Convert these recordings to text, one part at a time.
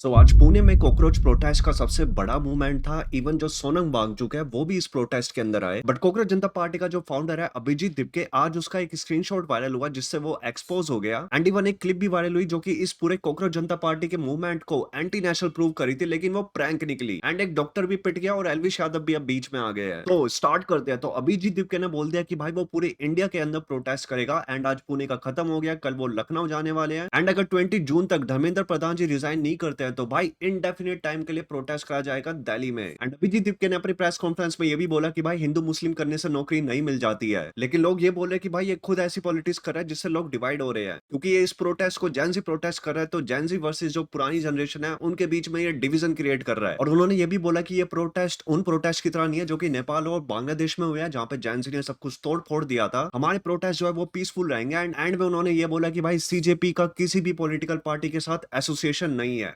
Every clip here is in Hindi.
आज पुणे में कॉकरोच प्रोटेस्ट का सबसे बड़ा मूवमेंट था। इवन जो सोनम वांगचुक है वो भी इस प्रोटेस्ट के अंदर आए। बट कॉकरोच जनता पार्टी का जो फाउंडर है अभिजीत दिपके, आज उसका एक स्क्रीनशॉट वायरल हुआ जिससे वो एक्सपोज हो गया। एंड इवन एक क्लिप भी वायरल हुई जो कि इस पूरे कॉकरोच जनता पार्टी के मूवमेंट को एंटी नेशनल प्रूव करी थी, लेकिन वो प्रैंक निकली। एंड एक डॉक्टर भी पिट गया और एलविश यादव भी अब बीच में आ गए हैं। तो स्टार्ट करते हैं। तो अभिजीत दिपके ने बोल दिया कि भाई वो पूरे इंडिया के अंदर प्रोटेस्ट करेगा। एंड आज पुणे का खत्म हो गया, कल वो लखनऊ जाने वाले हैं। एंड अगर 20 जून तक धर्मेंद्र प्रधान जी रिजाइन नहीं करते हैं तो भाई इनडेफिनेट टाइम के लिए प्रोटेस्ट करा जाएगा दिल्ली में। एंड अभिजीत दिपके ने अपनी प्रेस कॉन्फ्रेंस में ये भी बोला कि भाई हिंदू मुस्लिम करने से नौकरी नहीं मिल जाती है, लेकिन लोग ये बोल रहे हैं कि भाई ये खुद ऐसी पॉलिटिक्स कर रहा है जिससे लोग डिवाइड हो रहे हैं, क्योंकि ये इस प्रोटेस्ट को जेंजी प्रोटेस्ट कर रहा है। तो जेंजी वर्सेस जो पुरानी जनरेशन है उनके बीच में ये डिवीजन क्रिएट कर रहा है। और उन्होंने ये भी बोला कि ये प्रोटेस्ट उन प्रोटेस्ट की तरह नहीं है जो कि नेपाल और बांग्लादेश में हुए हैं, जहां पे जेंजी ने सब कुछ तोड़ फोड़ दिया था। हमारे प्रोटेस्ट जो है वो पीसफुल रहेंगे। एंड में उन्होंने ये बोला कि भाई सीजेपी का किसी भी पॉलिटिकल पार्टी के साथ एसोसिएशन नहीं है।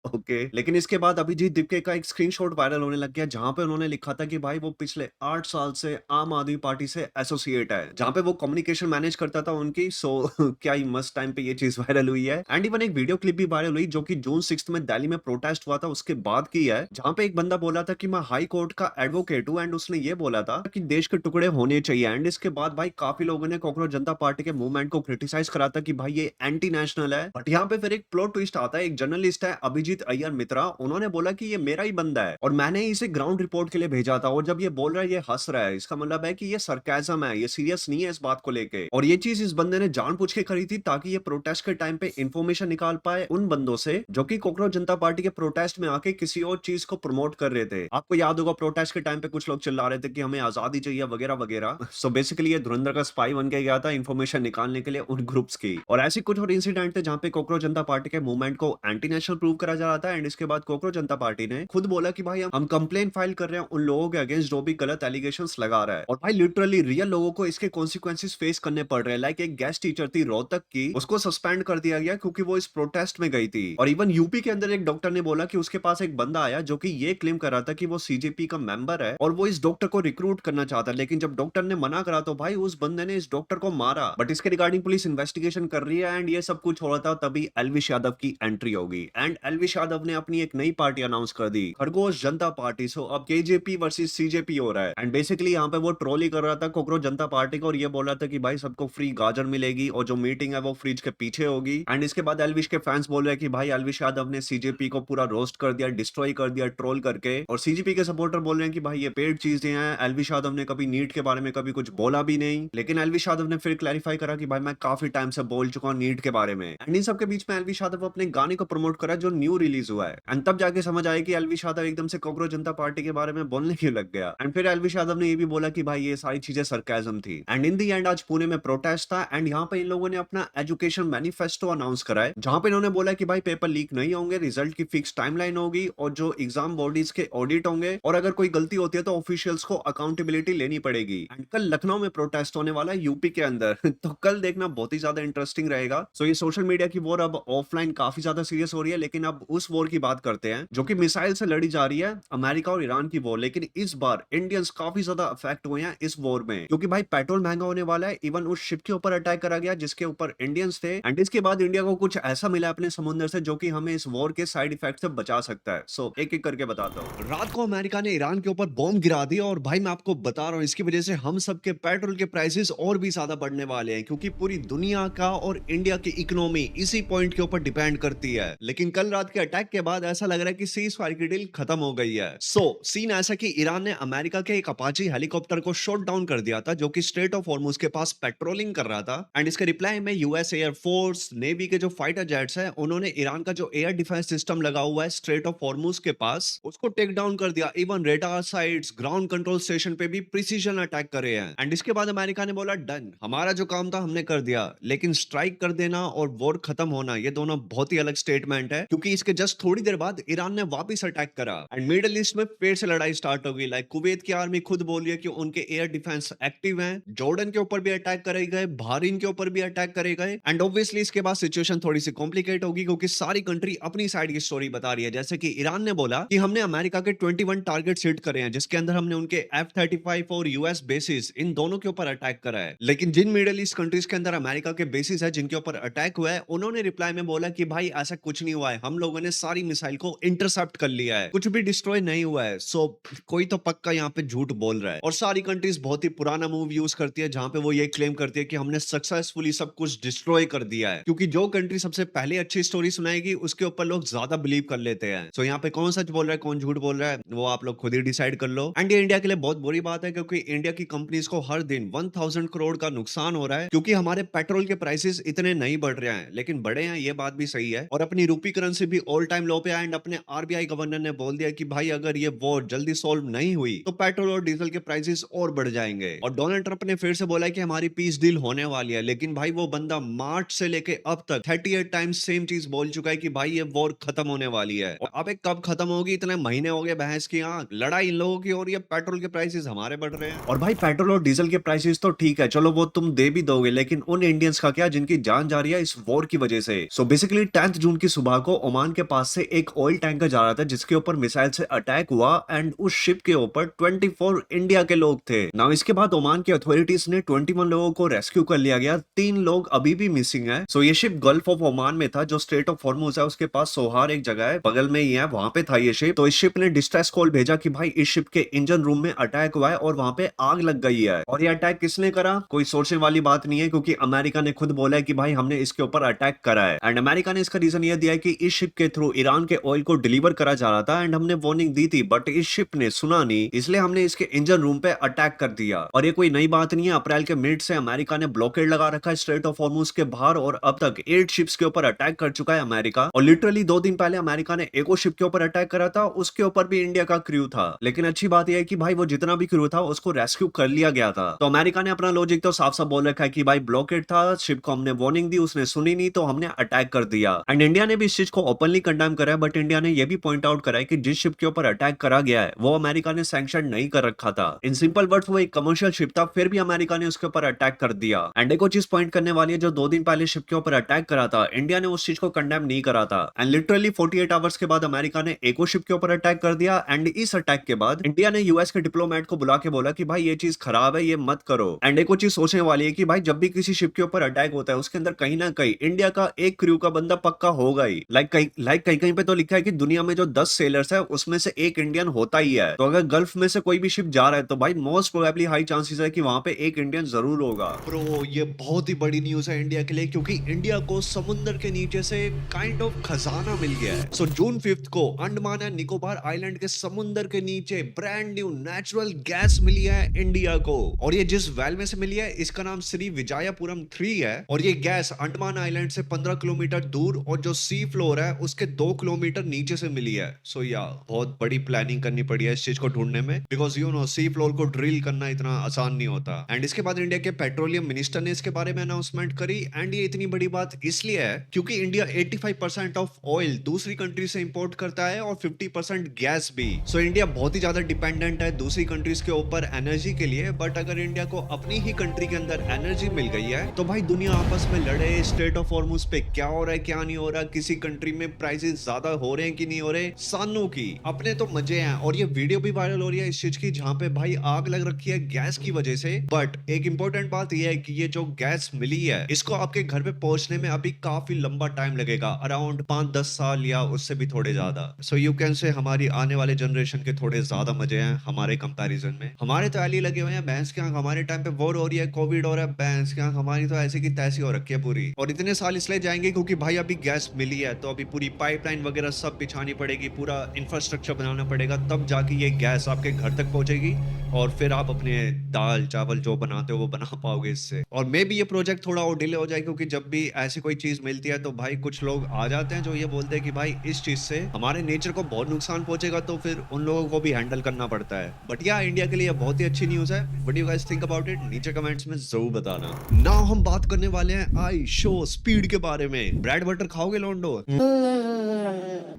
ओके, लेकिन इसके बाद अभिजीत दिपके का एक स्क्रीनशॉट वायरल होने लग गया जहां पे उन्होंने लिखा था कि भाई वो पिछले 8 साल से आम आदमी पार्टी से एसोसिएट है, जहां पे वो कम्युनिकेशन मैनेज करता था उनकी। सो क्या ही मस्त टाइम पे ये चीज वायरल हुई है। एंड इवन एक वीडियो क्लिप भी वायरल हुई जो कि जून 6 में दिल्ली में प्रोटेस्ट हुआ था उसके बाद की है, जहां पे एक बंदा बोला था कि मैं हाई कोर्ट का एडवोकेट हूं। एंड उसने ये बोला था कि देश के टुकड़े होने चाहिए। एंड इसके बाद भाई काफी लोगों ने कॉकरोच जनता पार्टी के मूवमेंट को क्रिटिसाइज करा था कि भाई ये एंटी नेशनल है। बट यहाँ पे फिर एक प्लॉट ट्विस्ट आता है। एक जर्नलिस्ट है अभिजीत अय्यर मित्रा, उन्होंने बोला कि ये मेरा ही बंदा है और मैंने इसे ग्राउंड रिपोर्ट के लिए भेजा था। और जब ये बोल रहा है, ये हंस रहा है, इसका मतलब है कि ये सरकाज़म है, ये सीरियस नहीं है इस बात को लेके। और ये चीज इस बंदे ने जानबूझ के करी थी ताकि ये प्रोटेस्ट के टाइम पे इंफॉर्मेशन निकाल पाए उन बंदों से जो कि कॉकरोच जनता पार्टी के प्रोटेस्ट में आके किसी और चीज को प्रमोट कर रहे थे। आपको याद होगा प्रोटेस्ट के टाइम पे कुछ लोग चिल्ला रहे थे कि हमें आजादी चाहिए वगैरह वगैरह। सो बेसिकली ये धुरंधर का स्पाई बन के गया था इंफॉर्मेशन निकालने के लिए उन ग्रुप्स की। और ऐसी कुछ और इंसिडेंट थे जहां पे कॉकरोच जनता पार्टी के मूवमेंट को एंटी नेशनल प्रूव करा जा रहा था। एंड इसके बाद कॉकरोच जनता पार्टी ने खुद बोला कि भाई हम कंप्लेन फाइल कर रहे हैं उन लोगों के अगेंस्ट जो भी गलत एलिगेशंस लगा रहा है। और भाई लिटरली रियल लोगों को इसके कॉन्सिक्वेंसेस फेस करने पड़ रहे हैं। लाइक एक गेस्ट टीचर थी रोहतक की, उसको सस्पेंड कर दिया गया क्योंकि वो इस प्रोटेस्ट में गई थी। और इवन यूपी के अंदर एक डॉक्टर ने बोला कि उसके पास एक बंदा आया जो कि ये क्लेम कर रहा था कि वो सीजेपी का मेंबर है और वो इस डॉक्टर को रिक्रूट करना चाहता है, लेकिन जब डॉक्टर ने मना करा तो भाई उस बंदे ने इस डॉक्टर को मारा। बट इसके रिगार्डिंग पुलिस इन्वेस्टिगेशन कर रही है। एंड ये सब कुछ हो रहा था तभी एलविश यादव की एंट्री होगी। एंड एलविश यादव ने अपनी एक नई पार्टी अनाउंस कर दी, खरगोश जनता पार्टी। सो अब केजेपी वर्सेस सीजेपी हो रहा है। एंड बेसिकली यहाँ पे वो ट्रोली कर रहा था कॉकरोच जनता पार्टी को और ये बोल रहा था कि भाई सबको फ्री गाजर मिलेगी और जो मीटिंग है वो फ्रिज के पीछे होगी। एंड इसके बाद एलविश के फैंस बोल रहे हैं कि भाई एलविश यादव ने सीजेपी को पूरा रोस्ट कर दिया, डिस्ट्रॉय कर दिया ट्रोल करके। और सीजेपी के सपोर्टर बोल रहे हैं कि भाई ये पेड चीजें हैं, एलविश यादव ने कभी नीट के बारे में कभी कुछ बोला भी नहीं। लेकिन एलविश यादव ने फिर क्लैरिफाई करा कि भाई मैं काफी टाइम से बोल चुका हूँ नीट के बारे में। एंड इन सबके बीच में एलविश यादव अपने गाने को प्रमोट करा जो न्यू रिलीज हुआ है। एंड तब जाके समझ आया कि एलविश यादव एकदम से कॉकरोच जनता पार्टी के बारे में बोलने क्यों लग गया। एंड फिर एलविश यादव ने ये भी बोला कि भाई ये सारी चीजें सरकाज़म थी। एंड इन दी एंड आज पुणे में प्रोटेस्ट था। एंड यहाँ पे इन लोगों ने अपना एजुकेशन मैनिफेस्टो अनाउंस करा है, जहां पे इन्होंने बोला कि भाई पेपर लीक नहीं होंगे, रिजल्ट की फिक्स टाइमलाइन होगी और जो एग्जाम बॉडीज के ऑडिट होंगे और अगर कोई गलती होती है तो ऑफिशियल्स को अकाउंटेबिलिटी लेनी पड़ेगी। एंड कल लखनऊ में प्रोटेस्ट होने वाला है यूपी के अंदर तो कल देखना बहुत ही ज्यादा इंटरेस्टिंग रहेगा। सो ये सोशल मीडिया की वॉर अब ऑफलाइन काफी ज्यादा सीरियस हो रही है, लेकिन अब उस वॉर की बात करते हैं जो कि मिसाइल से लड़ी जा रही है, अमेरिका और ईरान की वॉर। लेकिन इस बार इंडियंस काफी ज्यादा अफेक्ट हुए हैं इस वॉर में, क्योंकि भाई पेट्रोल महंगा होने वाला है। इवन उस शिप के ऊपर अटैक करा गया जिसके ऊपर इंडियंस थे। एंड इसके बाद इंडिया को कुछ ऐसा मिला अपने समुद्र से जो कि हमें इस वॉर के साइड इफेक्ट से बचा सकता है। सो एक एक करके बताता हूँ। रात को अमेरिका ने ईरान के ऊपर बॉम्ब गिरा दिया और भाई मैं आपको बता रहा हूँ इसकी वजह से हम सब के पेट्रोल के प्राइसेस और भी ज्यादा बढ़ने वाले हैं, क्योंकि पूरी दुनिया का और इंडिया की इकोनॉमी इसी पॉइंट के ऊपर डिपेंड करती है। लेकिन कल रात के अटैक के बाद ऐसा लग रहा है कि सीज फायर की डील खत्म हो गई है। सीन ऐसा कि ईरान ने अमेरिका के एक अपाची हेलीकॉप्टर को शॉट डाउन कर दिया था जो कि स्ट्रेट ऑफ हॉर्मुज के पास पेट्रोलिंग कर रहा था। एंड इसके रिप्लाई में यूएस एयर फोर्स नेवी के जो फाइटर जेट्स हैं उन्होंने ईरान का जो एयर डिफेंस सिस्टम लगा हुआ है स्ट्रेट ऑफ हॉर्मुज के पास उसको टेक डाउन कर दिया। Even radar sites, ground control station पे भी प्रिसीजन अटैक करे हैं। एंड इसके बाद अमेरिका ने बोला डन, हमारा जो काम था हमने कर दिया। लेकिन स्ट्राइक कर देना और वॉर खत्म होना ये दोनों बहुत ही अलग स्टेटमेंट है, क्योंकि इसके जस्ट थोड़ी देर बाद ईरान ने वापस अटैक करा एंड मिडिल ईस्ट में फिर से लड़ाई स्टार्ट हो गई। लाइक कुवैत की आर्मी खुद बोली है कि उनके एयर डिफेंस एक्टिव हैं, जॉर्डन के ऊपर भी अटैक करे गए, बहरीन के ऊपर भी अटैक करे गए। एंड ऑब्वियसली इसके बाद सिचुएशन थोड़ी सी कॉम्प्लिकेट होगी क्योंकि सारी कंट्री अपनी साइड की स्टोरी बता रही है। जैसे कि ईरान ने बोला कि हमने अमेरिका के 21 टारगेट हिट करे हैं, जिसके अंदर हमने उनके F-35 और यूएस बेसिस इन दोनों के ऊपर अटैक करा है। लेकिन जिन मिडिल ईस्ट कंट्रीज के अंदर अमेरिका के बेसिस है जिनके ऊपर अटैक हुआ है, उन्होंने रिप्लाई में बोला कि भाई ऐसा कुछ नहीं हुआ है, हम लोगों लोगों ने सारी मिसाइल को इंटरसेप्ट कर लिया है, कुछ भी डिस्ट्रॉय नहीं हुआ है। सो कोई तो पक्का यहाँ पे झूठ बोल रहा है। और सारी कंट्रीज बहुत ही पुराना मूव यूज करती है जहां पे वो ये क्लेम करती है कि हमने सक्सेसफुली सब कुछ डिस्ट्रॉय कर दिया है, क्योंकि जो कंट्री सबसे पहले अच्छी स्टोरी सुनाएगी उसके ऊपर लोग ज्यादा बिलीव कर लेते हैं। सो यहाँ पे कौन सच बोल रहा है कौन झूठ बोल रहा है वो आप लोग खुद ही डिसाइड कर लो। एंड ये इंडिया के लिए बहुत बुरी बात है, क्योंकि इंडिया की कंपनीज को हर दिन 1000 करोड़ का नुकसान हो रहा है, क्योंकि हमारे पेट्रोल के प्राइसेस इतने नहीं बढ़ रहे हैं, लेकिन बढ़े हैं, ये बात भी सही है। और अपनी रूपी करेंसी भी ऑल टाइम लो पे है। एंड अपने आरबीआई गवर्नर ने बोल दिया कि भाई अगर ये वॉर जल्दी सॉल्व नहीं हुई तो पेट्रोल और डीजल के प्राइसेस और बढ़ जाएंगे। और डोनाल्ड ट्रंप ने फिर से बोला है कि हमारी पीस डील होने वाली है, लेकिन भाई वो बंदा मार्च से लेके अब तक 38 टाइम्स सेम चीज बोल चुका है कि भाई ये वॉर खत्म होने वाली है। और अब कब खत्म होगी, इतने महीने हो गए बहस की, आंख लड़ाई इन लोगों की हो रही है, पेट्रोल के प्राइसेस हमारे बढ़ रहे हैं। और भाई पेट्रोल और डीजल के प्राइसेस तो ठीक है, चलो वो तुम दे भी दोगे, लेकिन उन इंडियंस का क्या जिनकी जान जा रही है इस वॉर की वजह से। सो बेसिकली 10 जून की सुबह को ओमान के पास से एक ऑयल टैंकर जा रहा था जिसके ऊपर मिसाइल से अटैक हुआ एंड उस शिप के ऊपर 24 इंडिया के लोग थे। नाउ इसके बाद ओमान की अथॉरिटीज ने 21 लोगों को रेस्क्यू कर लिया गया, 3 लोग अभी भी मिसिंग है। सो ये शिप गल्फ ऑफ ओमान में था, जो स्ट्रेट ऑफ हॉर्मुज है उसके पास सोहार एक जगह है बगल में ही है, वहां पे था ये शिप। तो इस शिप ने डिस्ट्रेस कॉल भेजा कि भाई इस शिप के इंजन रूम में अटैक हुआ है और वहां पे आग लग गई है। और ये अटैक किसने करा, कोई सोचने वाली बात नहीं है, क्योंकि अमेरिका ने खुद बोला है कि भाई हमने इसके ऊपर अटैक करा है। एंड अमेरिका ने इसका रीजन ये दिया है कि इस शिप के थ्रू ईरान के ऑयल को डिलीवर करा जा रहा था एंड हमने वार्निंग दी थी, बट इस शिप ने सुना नहीं, इसलिए हमने इसके इंजन रूम पे अटैक कर दिया। और ये कोई नई बात नहीं है, अप्रैल के मिड से अमेरिका ने ब्लॉकेड लगा रखा है स्ट्रेट ऑफ हॉर्मुज के बाहर, और अब तक 8 शिप्स के ऊपर अटैक कर चुका है अमेरिका। और लिटरली 2 दिन पहले अमेरिका ने एक और शिप के ऊपर अटैक करा था, उसके ऊपर भी इंडिया का क्रू था। लेकिन अच्छी बात यह है कि भाई वो जितना भी क्रू था उसको रेस्क्यू कर लिया गया था। तो अमेरिका ने अपना लॉजिक तो साफ साफ बोल रखा है कि भाई ब्लॉकेड था, शिप को हमने वार्निंग दी, उसने सुनी नहीं तो हमने अटैक कर दिया। एंड इंडिया ने भी इस चीज को ओपनली कंडेम करा है, बट इंडिया ने यह भी पॉइंट आउट करा है कि जिस शिप के ऊपर अटैक करा गया है वो अमेरिका ने सैंक्शन नहीं कर रखा था। इन सिंपल वर्ड्स वो एक कमर्शियल शिप था, फिर भी अमेरिका ने उसके ऊपर अटैक कर दिया। एंड एक और चीज पॉइंट करने वाली है, जो 2 दिन पहले शिप के ऊपर अटैक करा था इंडिया ने उस चीज को कंडेम नहीं करा था। एंड लिटरली 48 आवर्स के बाद अमेरिका ने एक और शिप के ऊपर अटैक कर दिया। एंड इस अटैक के बाद इंडिया ने यूएस के डिप्लोमेट को बुला के बोला कि भाई ये चीज खराब है, ये मत करो। एंड एक और चीज सोचने वाली है कि भाई जब भी किसी शिप के ऊपर अटैक होता है उसके अंदर कहीं ना कहीं इंडिया का एक क्रू का बंदा पक्का होगा ही। लाइक कहीं कहीं पे तो लिखा है कि दुनिया में जो 10 सेलर्स है उसमें से एक इंडियन होता ही है। तो अगर गल्फ में से कोई भी शिप जा रहा है तो भाई मोस्ट प्रोबेबली हाई चांसेस है कि वहां पे एक इंडियन जरूर होगा। ब्रो ये बहुत ही बड़ी न्यूज है इंडिया के लिए, क्योंकि इंडिया को समुद्र के नीचे से काइंड ऑफ खजाना मिल गया है। सो जून 5 को अंडमान एंड निकोबार आइलैंड के समुद्र के नीचे ब्रांड न्यू नेचुरल गैस मिली है इंडिया को। और ये जिस वेल में से मिली है इसका नाम श्री विजयपुरम 3 है। और ये गैस अंडमान आइलैंड से 15 किलोमीटर दूर और जो सी फ्लोर है उसके 2 किलोमीटर नीचे से मिली है। सो या बहुत बड़ी प्लानिंग करनी पड़ी है इस चीज को ढूंढने में, because you know sea floor को ड्रिल करना इतना आसान नहीं होता। एंड इसके बाद इंडिया के पेट्रोलियम मिनिस्टर ने इसके बारे में अनाउंसमेंट करी। एंड ये इतनी बड़ी बात इसलिए है क्योंकि इंडिया 85% ऑफ ऑयल दूसरी कंट्री से इंपोर्ट करता है और 50% गैस भी। सो इंडिया बहुत ही ज्यादा डिपेंडेंट है दूसरी कंट्रीज के ऊपर एनर्जी के लिए। बट अगर इंडिया को अपनी ही कंट्री के अंदर एनर्जी मिल गई है तो भाई दुनिया आपस में लड़े स्ट्रेट ऑफ हॉर्मुज पे क्या हो रहा है क्या नहीं हो रहा, किसी कंट्री में प्राइसेस ज्यादा हो रहे हैं कि नहीं हो रहे, सानों की अपने तो मजे हैं। और ये वीडियो भी वायरल हो रही है इस चीज की जहां पे भाई आग लग रखी है गैस की वजह से। बट एक इंपॉर्टेंट बात यह है कि ये जो गैस मिली है इसको आपके घर पे पहुंचने में अभी काफी लंबा टाइम लगेगा, अराउंड 5-10 साल या उससे भी थोड़े ज्यादा। सो यू कैन से हमारी आने वाले जनरेशन के थोड़े ज्यादा मजे हैं हमारे कंपैरिजन में। हमारे तो एली लगे हुए हैं भैंस के आंख, हमारे टाइम पे वॉर हो रही है, कोविड हो रहा है, भैंस के आंख हमारी तो ऐसी की तैसी हो रखी है पूरी। और इतने साल इसलिए जाएंगे क्योंकि भाई अभी गैस मिली है तो अभी पूरी पाइपलाइन वगैरह सब बिछानी पड़ेगी, पूरा इंफ्रास्ट्रक्चर बनाना पड़ेगा, तब जाके ये गैस आपके घर तक पहुंचेगी और फिर आप अपने दाल चावल जो बनाते हो वो बना पाओगे इससे। और मे भी ये प्रोजेक्ट थोड़ा और डिले हो जाए क्योंकि जब भी ऐसी कोई चीज मिलती है तो भाई कुछ लोग आ जाते हैं जो ये बोलते हैं कि भाई इस चीज से हमारे नेचर को बहुत नुकसान पहुंचेगा, तो फिर उन लोगों को भी हैंडल करना पड़ता है। बट या इंडिया के लिए बहुत ही अच्छी न्यूज है। What you guys think about it नीचे कमेंट्स में जरूर बताना। नाउ हम बात करने वाले हैं आई शो स्पीड के बारे में। ब्रेड बटर खाओगे लोंडो?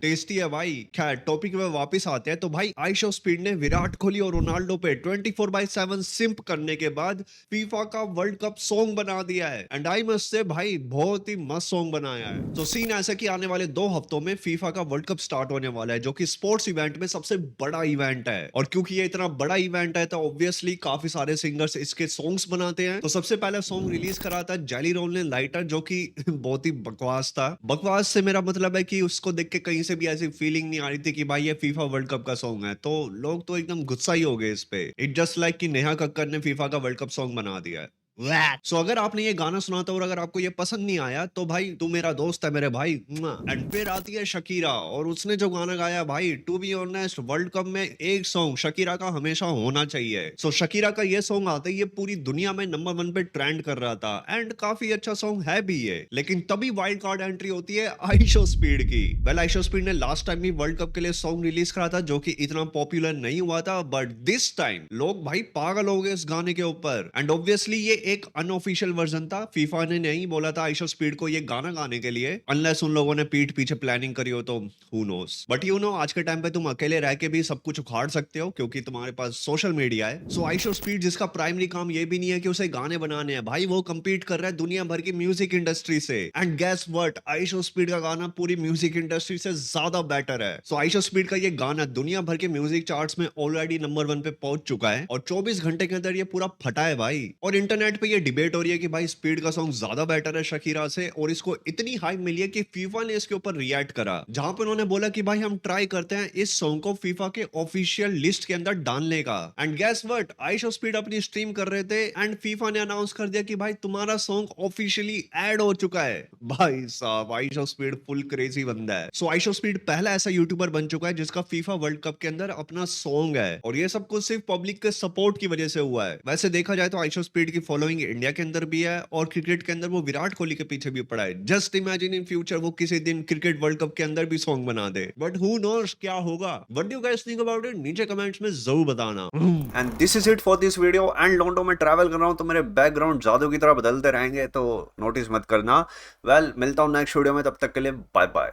टेस्टी है भाई। खैर टॉपिक में वापस आते हैं। तो भाई आई शो स्पीड ने विराट कोहली और रोनाल्डो पे 24/7 सिंप करने के बाद फीफा का वर्ल्ड कप सॉन्ग बना दिया है। एंड आई मस्ट से भाई बहुत ही मस्त सॉन्ग बनाया है। तो सीन ऐसा कि आने वाले 2 हफ्तों में फीफा का वर्ल्ड कप स्टार्ट होने वाला है, जो कि स्पोर्ट्स इवेंट में सबसे बड़ा इवेंट है। और क्योंकि ये इतना बड़ा इवेंट है तो ऑब्वियसली काफी सारे सिंगर्स इसके सॉन्ग्स बनाते हैं। तो सबसे पहला सॉन्ग रिलीज करा था जेली रोल ने लाइटर, जो कि बहुत ही बकवास था। बकवास से मेरा मतलब है कि उसको देख के कई कहीं से भी ऐसी फीलिंग नहीं आ रही थी कि भाई ये फीफा वर्ल्ड कप का सॉन्ग है, तो लोग तो एकदम गुस्सा ही हो गए इस पे। इट जस्ट लाइक कि नेहा कक्कर ने फीफा का वर्ल्ड कप सॉन्ग बना दिया है। सो अगर आपने ये गाना सुना था और अगर आपको ये पसंद नहीं आया तो भाई तू मेरा दोस्त है मेरे भाई। एंड फिर आती है शकीरा और उसने जो गाना गाया भाई, to be honest world cup में एक सॉन्ग शकीरा का हमेशा होना चाहिए। सो शकीरा का ये सॉन्ग आते ही ये पूरी दुनिया में नंबर 1 पे ट्रेंड कर रहा था एंड काफी अच्छा सॉन्ग है भी ये। लेकिन तभी वाइल्ड कार्ड एंट्री होती है आइशो स्पीड की। वेल आइशो स्पीड ने लास्ट टाइम भी वर्ल्ड कप के लिए सॉन्ग रिलीज करा था जो कि इतना पॉपुलर नहीं हुआ था, बट दिस टाइम लोग भाई पागल हो गए इस गाने के ऊपर। एंड ऑब्वियसली ये एक अनऑफिशियल वर्जन था, फीफा ने नहीं बोला था आइशो स्पीड को ये गाना गाने के लिए, अनलेस उन लोगों ने पीठ पीछे प्लानिंग करी हो तो who knows. But you know आज के टाइम पे तुम अकेले रह के भी सब कुछ उखाड़ सकते हो क्योंकि तुम्हारे पास सोशल मीडिया है। सो आइशो स्पीड जिसका प्राइमरी काम ये भी नहीं है कि उसे गाने बनाने हैं, भाई वो compete कर रहा है दुनिया भर की म्यूजिक इंडस्ट्री से। And guess what, ISEER speed का गाना पूरी म्यूजिक इंडस्ट्री से ज्यादा बेटर है। सो आइशो स्पीड का ये गाना दुनिया भर के म्यूजिक चार्ट्स में ऑलरेडी नंबर 1 पे पहुंच चुका है और 24 घंटे के अंदर ये पूरा फटा है भाई। और इंटरनेट पे ये डिबेट हो रही है कि भाई स्पीड का सॉन्ग ज्यादा बेटर है शकीरा से, और इसको इतनी हाइप मिली है कि फीफा ने इसके ऊपर रिएक्ट करा, जहां पे उन्होंने बोला कि भाई हम ट्राई करते हैं इस सॉन्ग को फीफा के ऑफिशियल लिस्ट के अंदर डालने का। And guess what, ISEER speed अपनी स्ट्रीम कर रहे थे एंड फीफा ने अनाउंस कर दिया कि भाई तुम्हारा सॉन्ग ऑफिशियली ऐड हो चुका है। भाई साहब आइशो स्पीड फुल क्रेजी बंदा है। सो आइशो स्पीड पहला ऐसा यूट्यूबर बन चुका है जिसका फीफा वर्ल्ड कप के अंदर अपना सॉन्ग है, और ये सब कुछ सिर्फ पब्लिक के सपोर्ट की वजह से हुआ है। वैसे देखा जाए तो आइशो स्पीड की फॉलोइंग इंडिया के अंदर भी है और क्रिकेट के अंदर वो विराट कोहली के पीछे भी पड़ा है। जस्ट इमेजिन इन फ्यूचर वो किसी दिन क्रिकेट वर्ल्ड कप के अंदर भी सॉन्ग बना दे, बट हु नोस क्या होगा। What do you guys think about it, नीचे कमेंट्स में जरूर बताना। And this is it for this video. And London में ट्रैवल कर रहा हूँ तो मेरे बैकग्राउंड जादू की तरह बदलते रहेंगे, तो नोटिस मत करना। वेल मिलता हूँ नेक्स्ट वीडियो में, तब तक के लिए बाय बाय।